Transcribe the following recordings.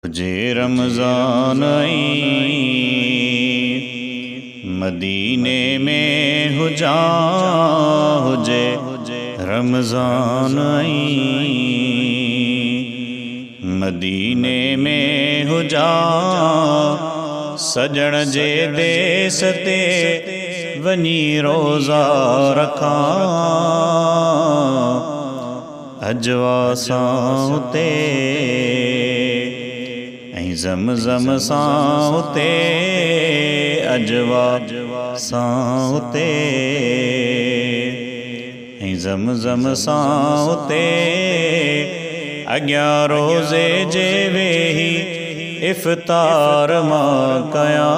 जे रमज़ान आई मदीने में हुजा हुजे रमज़ान आई मदीने में हुजा सजण जे देस ते वनी रोज़ा रखा अजवा सां उते ज़मज़म सां उते अजवा सां उते ज़मज़म सां उते अॻियां रोज़े जे वेही इफ़्तार मां कया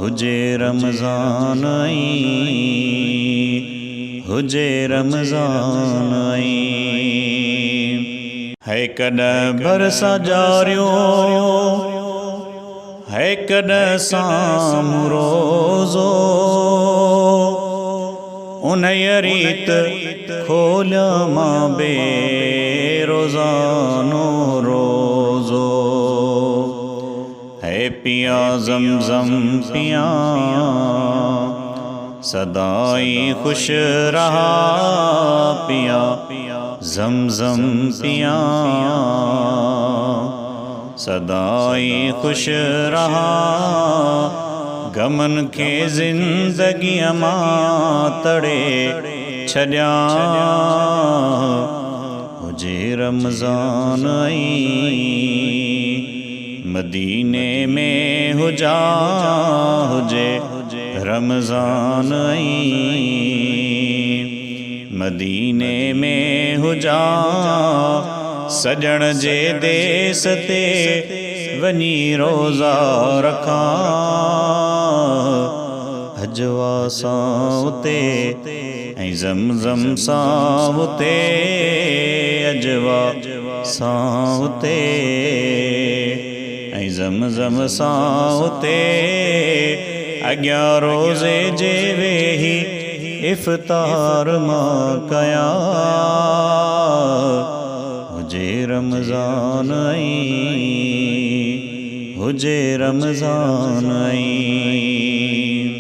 हुजे रमज़ान आई हुजे रमज़ान आई है कॾहिं बरसा जारियो है कॾहिं साम्हूं रोज़ो उन रीत खोलिया मां बे रोज़ानो रोज़ो है पिया ज़मज़म पिया सदाई खुश रहा पिया ज़मज़म पिया सदाई खुश रहा गमन के ज़िंदगी मां तड़े छॾिया हुजे रमज़ान आई मदीने में हुजा हुजे रमज़ान आई मदीने में हुजा सजण जे देस ते वनी रोज़ा रखा अजवा सां उते ज़मज़म सां उते अजवा सां उते ज़मज़म सां उते अॻियां रोज़े जे वेही इफ़्तार मां कया हुजे रमज़ान आई हुजे रमज़ान आई।